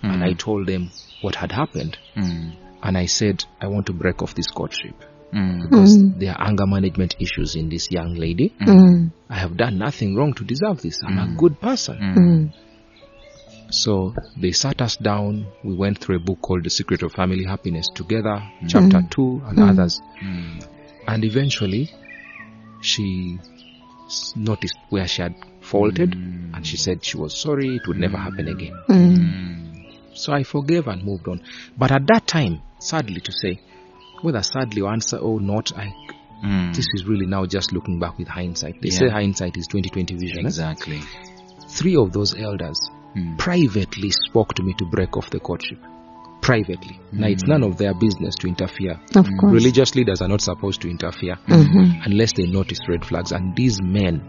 and I told them what had happened. And I said, I want to break off this courtship because there are anger management issues in this young lady. I have done nothing wrong to deserve this. I'm a good person. So they sat us down. We went through a book called The Secret of Family Happiness together, chapter 2 and others. And eventually, she noticed where she had faulted, and she said she was sorry, it would never happen again. So I forgave and moved on. But at that time, sadly to say, whether sadly or answer or not, this is really now just looking back with hindsight. They say hindsight is 20/20 vision. Exactly. 3 of those elders privately spoke to me to break off the courtship. Privately. Now, it's none of their business to interfere. Of course. Religious leaders are not supposed to interfere unless they notice red flags. And these men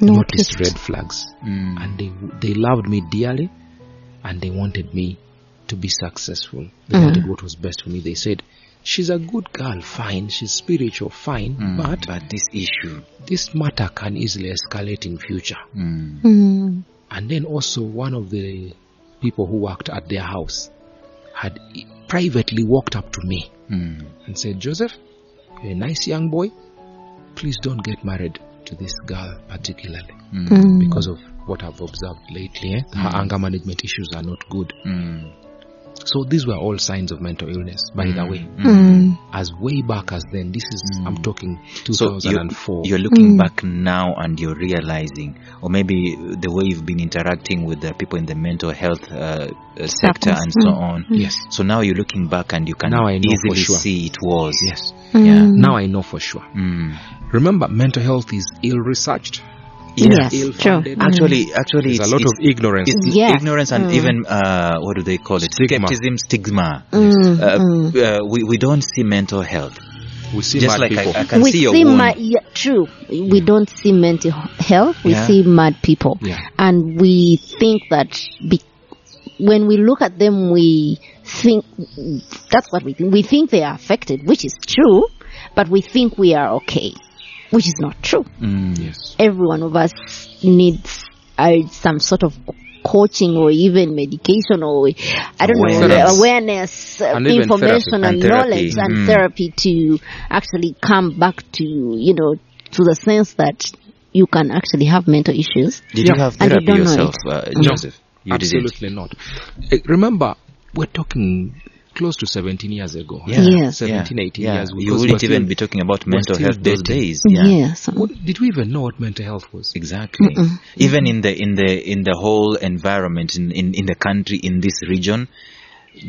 noticed red flags. And they loved me dearly, and they wanted me to be successful. They wanted what was best for me. They said, she's a good girl, fine. She's spiritual, fine. But this matter can easily escalate in future. And then also one of the people who worked at their house had privately walked up to me and said, Joseph, you're a nice young boy. Please don't get married to this girl particularly because of what I've observed lately. Her anger management issues are not good. So these were all signs of mental illness, by the way. As way back as then, this is, I'm talking 2004. So you're looking back now and you're realizing, or maybe the way you've been interacting with the people in the mental health sector and so on. Yes. So now you're looking back and you can now I know easily for sure. see it was. Yes. Yeah. Now I know for sure. Remember, mental health is ill-researched. Yes, ill-funded. Actually, there's a lot of ignorance. It's ignorance and even what do they call it? Stigma. Skepticism, stigma. We don't see mental health. We see just mad like people. I can we see your see wound. true. We don't see mental health. We see mad people, and we think that when we look at them, we think that's what we think. We think they are affected, which is true, but we think we are okay, which is not true. Yes. Every one of us needs some sort of coaching or even medication or awareness, and information and knowledge and therapy to actually come back to to the sense that you can actually have mental issues. Did you have therapy yourself, Joseph? No, absolutely not. Remember, we're talking close to 17 years ago. 17, 18 years. You wouldn't even be talking about mental health those days. Yes. Did we even know what mental health was? Exactly. Even in the whole environment in the country, in this region,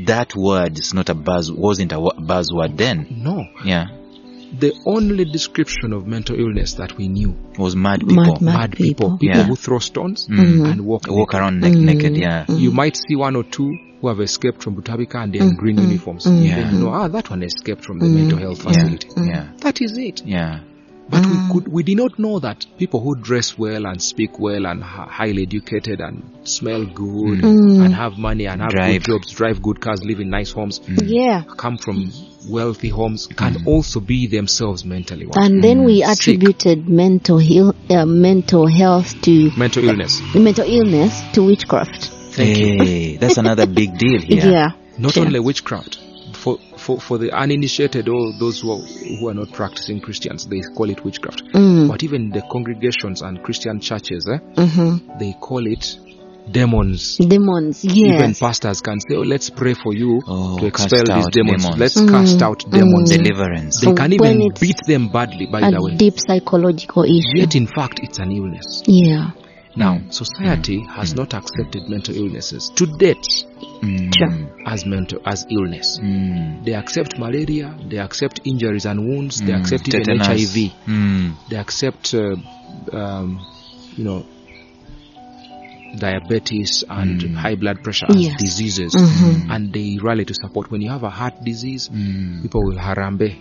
that word is not wasn't a buzzword then. No. Yeah. The only description of mental illness that we knew was mad people. Mad people who throw stones and walk around naked. Yeah. You might see 1 or 2 who have escaped from Butabika and they're in green uniforms. Then you know, that one escaped from the mental health facility. That is it. Yeah. But we did not know that people who dress well and speak well and are highly educated and smell good and have money and have good jobs, drive good cars, live in nice homes, come from wealthy homes, can also be themselves mentally well. And then we attributed mental health to mental illness to witchcraft. Hey, that's another big deal here. Not only witchcraft. For the uninitiated or those who are not practicing Christians, they call it witchcraft. But even the congregations and Christian churches, they call it demons. Demons, yes. Even pastors can say, let's pray for you to expel these demons. Let's cast out demons. Deliverance. They can even beat them badly, by the way. A deep psychological issue. Yet, in fact, it's an illness. Yeah. Now, society has not accepted mental illnesses to date as illness. They accept malaria, they accept injuries and wounds, they accept even tetanus. HIV, they accept, diabetes and high blood pressure as diseases, and they rally to support. When you have a heart disease, people will harambe,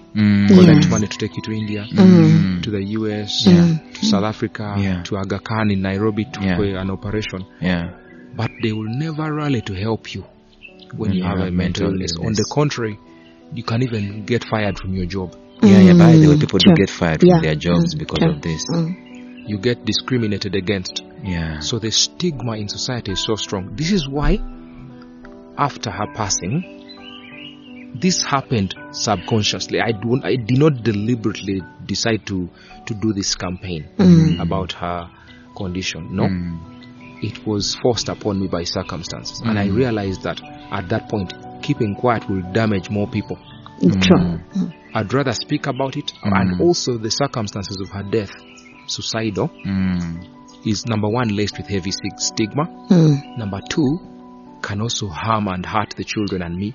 collect money to take you to India, to the US, to South Africa, to Aga Khan in Nairobi to an operation. But they will never rally to help you when you have a mental illness. On the contrary, you can even get fired from your job. By the way, people do get fired from their jobs because of this. you get discriminated against. Yeah. So the stigma in society is so strong. This is why, after her passing, this happened subconsciously. I did not deliberately decide to do this campaign about her condition. No, it was forced upon me by circumstances, and I realized that at that point, keeping quiet will damage more people. True. I'd rather speak about it, and also the circumstances of her death, suicidal, is number one, laced with heavy stigma. Number two, can also harm and hurt the children and me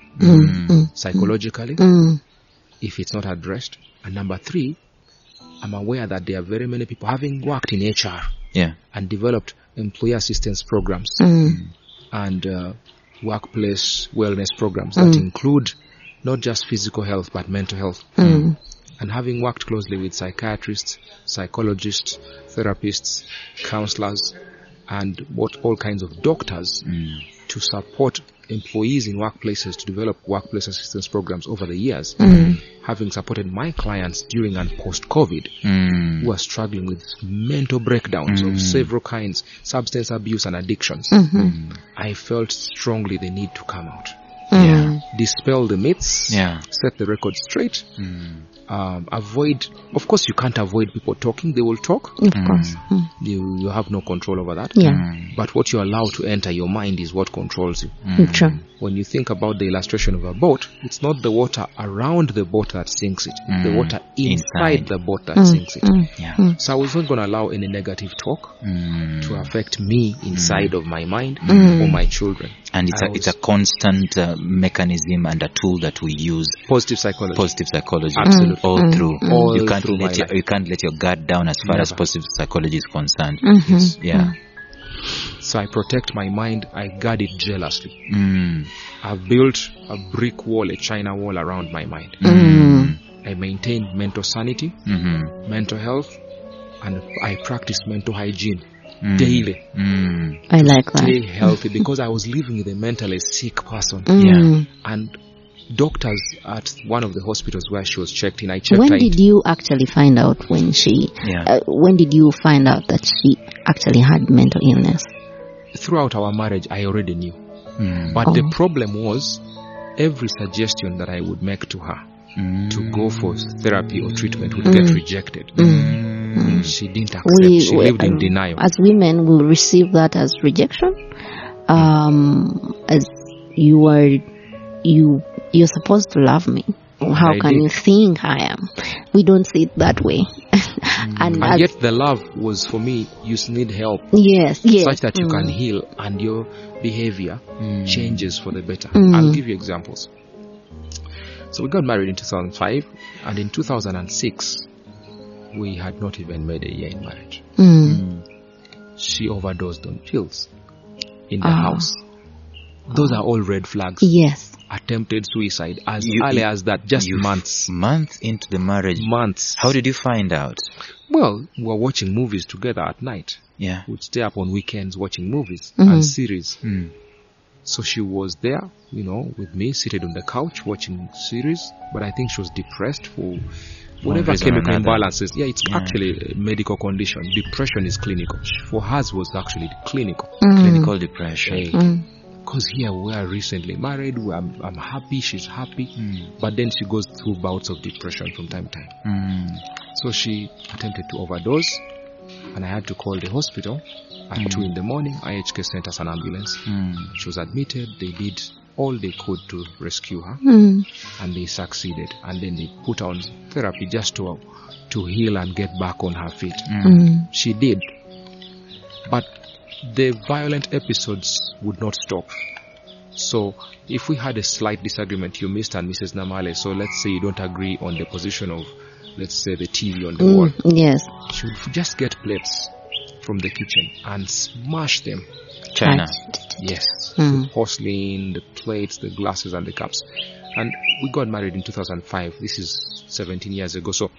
psychologically if it's not addressed. And number three, I'm aware that there are very many people, having worked in HR and developed employee assistance programs and workplace wellness programs that include not just physical health but mental health. And having worked closely with psychiatrists, psychologists, therapists, counselors, and all kinds of doctors to support employees in workplaces to develop workplace assistance programs over the years, having supported my clients during and post-COVID who are struggling with mental breakdowns of several kinds, substance abuse and addictions, I felt strongly the need to come out. Dispel the myths, set the record straight, avoid, of course you can't avoid people talking, they will talk, of course. You have no control over that, but what you allow to enter your mind is what controls you. True. When you think about the illustration of a boat, it's not the water around the boat that sinks it, the water inside the boat that sinks it. So I was not going to allow any negative talk to affect me inside of my mind or my children. And it's a constant mechanism and a tool that we use. Positive psychology. Absolutely. All through. You can't let your guard down as far as positive psychology is concerned. So I protect my mind. I guard it jealously. I've built a brick wall, a China wall around my mind. I maintain mental sanity, mental health, and I practice mental hygiene daily. I like that. Stay healthy, because I was living with a mentally sick person. And doctors at one of the hospitals where she was checked in, I checked her in. When did you actually find out when did you find out that she actually had mental illness? Throughout our marriage, I already knew. But the problem was, every suggestion that I would make to her to go for therapy or treatment would get rejected. She didn't accept. She lived in denial. As women, we receive that as rejection. As you're supposed to love me. How can you think I am? We don't see it that way. and yet the love was, for me, you need help. Yes. Such that you can heal and your behavior changes for the better. I'll give you examples. So we got married in 2005, and in 2006, we had not even made a year in marriage. She overdosed on pills in the house. Those are all red flags. Yes. Attempted suicide as early as that, just months. Months into the marriage. Months. How did you find out? Well, we were watching movies together at night. We'd stay up on weekends watching movies and series. So she was there, with me, seated on the couch watching series. But I think she was depressed for whatever chemical imbalances. It's actually a medical condition. Depression is clinical. For hers was actually clinical. Clinical depression. Because here we are recently married, I'm happy, she's happy, but then she goes through bouts of depression from time to time. So she attempted to overdose, and I had to call the hospital at 2 in the morning. IHK sent us an ambulance. She was admitted. They did all they could to rescue her, and they succeeded. And then they put her on therapy just to heal and get back on her feet. She did, but the violent episodes would not stop. So if we had a slight disagreement, you, Mr. and Mrs. Namale, so let's say you don't agree on the position of, let's say, the TV on the wall. Yes. She would just get plates from the kitchen and smash them. China. Yes. The porcelain, the plates, the glasses and the cups. And we got married in 2005. This is 17 years ago. So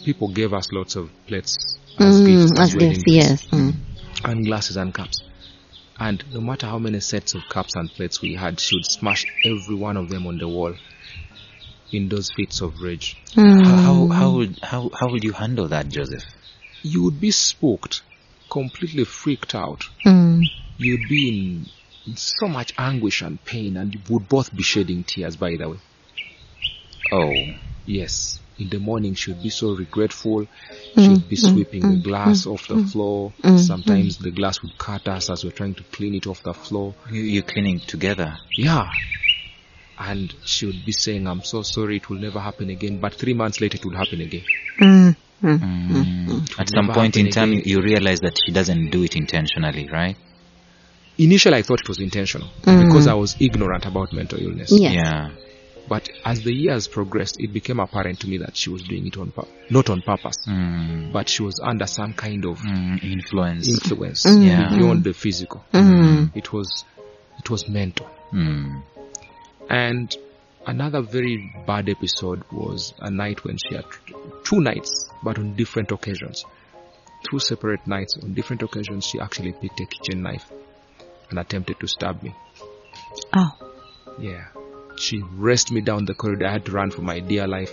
people gave us lots of plates as gifts. As gifts, yes. And glasses and cups. And no matter how many sets of cups and plates we had, she would smash every one of them on the wall in those fits of rage. How would you handle that, Joseph? you would be spooked, completely freaked out. You'd be in so much anguish and pain, and you would both be shedding tears, by the way. Oh. Yes. In the morning, she would be so regretful. She would be sweeping the glass off the floor. Sometimes the glass would cut us as we're trying to clean it off the floor. You're cleaning together? Yeah. And she would be saying, I'm so sorry, it will never happen again. But 3 months later, it would happen again. At some point in time, you realize that she doesn't do it intentionally, right? Initially, I thought it was intentional because I was ignorant about mental illness. Yeah. But as the years progressed, it became apparent to me that she was doing it not on purpose, but she was under some kind of influence beyond the physical. It was mental. And another very bad episode was a night when she had 2 nights, but on different occasions. 2 separate nights on different occasions, she actually picked a kitchen knife and attempted to stab me. Oh. Yeah. She raced me down the corridor. I had to run for my dear life,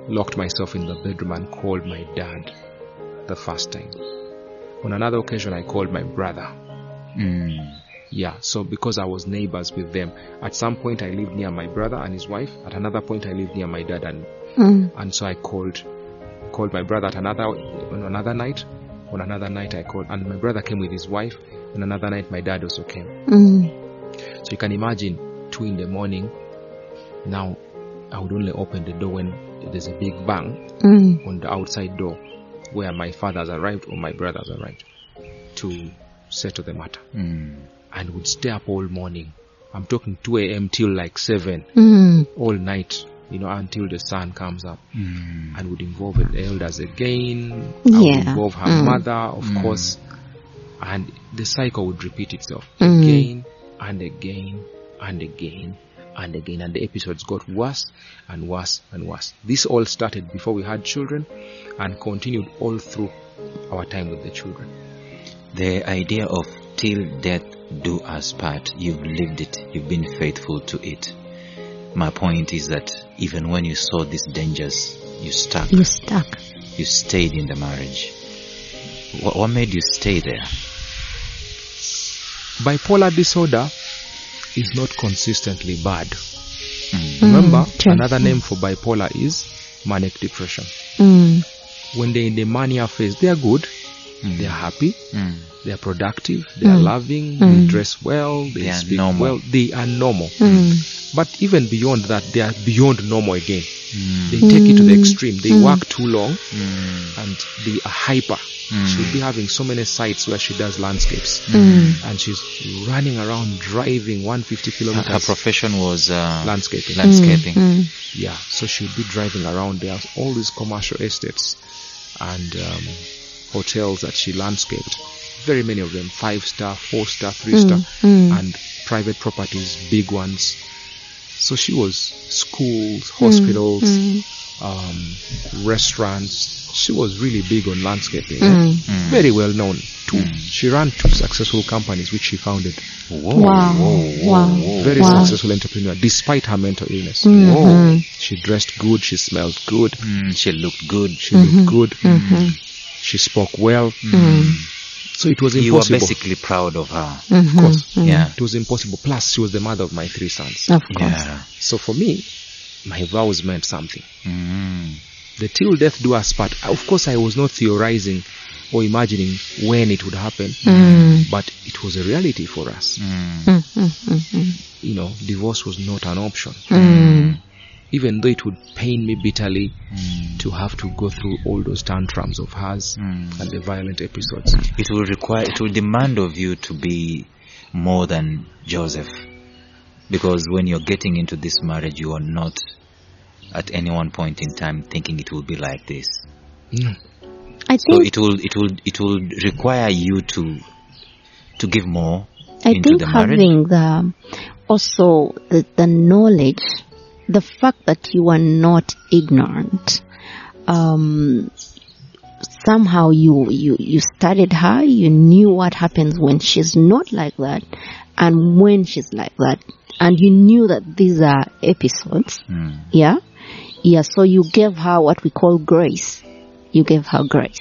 locked myself in the bedroom and called my dad the first time. On another occasion, I called my brother. Yeah, so because I was neighbors with them, at some point I lived near my brother and his wife. At another point I lived near my dad, and so I called my brother on another night. On another night I called, and my brother came with his wife. On another night my dad also came. So you can imagine 2 in the morning. Now I would only open the door when there's a big bang on the outside door where my father's arrived or my brother's arrived to settle the matter. And would stay up all morning. I'm talking 2 a.m. till like 7 all night, until the sun comes up. And would involve the elders again. I would involve her mother, of course. And the cycle would repeat itself again and again and again and again. And the episodes got worse and worse and worse. This all started before we had children and continued all through our time with the children. The idea of till death do us part, you've lived it, you've been faithful to it. My point is that even when you saw these dangers, you stuck. You stuck. You stayed in the marriage. What made you stay there? Bipolar disorder is not consistently bad. Remember, another name for bipolar is manic depression. When they're in the mania phase, they are good. They are happy, they are productive, they are loving, they dress well, they speak well, they are normal. But even beyond that, they are beyond normal again. They take it to the extreme. They work too long and they are hyper. She'll be having so many sites where she does landscapes and she's running around driving 150 kilometers. Her profession was landscaping. Yeah, so she'll be driving around. There's all these commercial estates and hotels that she landscaped, very many of them 5-star, 4-star, 3-star, and private properties, big ones. So she was schools, hospitals, restaurants. She was really big on landscaping, very well known too. She ran 2 successful companies which she founded. Very successful entrepreneur despite her mental illness. She dressed good, she smelled good, she looked good, she spoke well. So it was impossible. You were basically proud of her. Of course. Yeah. It was impossible. Plus, she was the mother of my 3 sons. Of course. Yeah. So for me, my vows meant something. The till death do us part. Of course, I was not theorizing or imagining when it would happen, but it was a reality for us. Divorce was not an option. Even though it would pain me bitterly to have to go through all those tantrums of hers and the violent episodes. It will demand of you to be more than Joseph. Because when you're getting into this marriage, you are not at any one point in time thinking it will be like this. I think so it will require you to give more into the marriage. Having also the knowledge, the fact that you are not ignorant, somehow you studied her, you knew what happens when she's not like that and when she's like that, and you knew that these are episodes. So you gave her what we call grace. You gave her grace,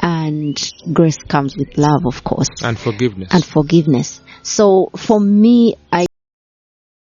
and grace comes with love, of course. And forgiveness. So for me, I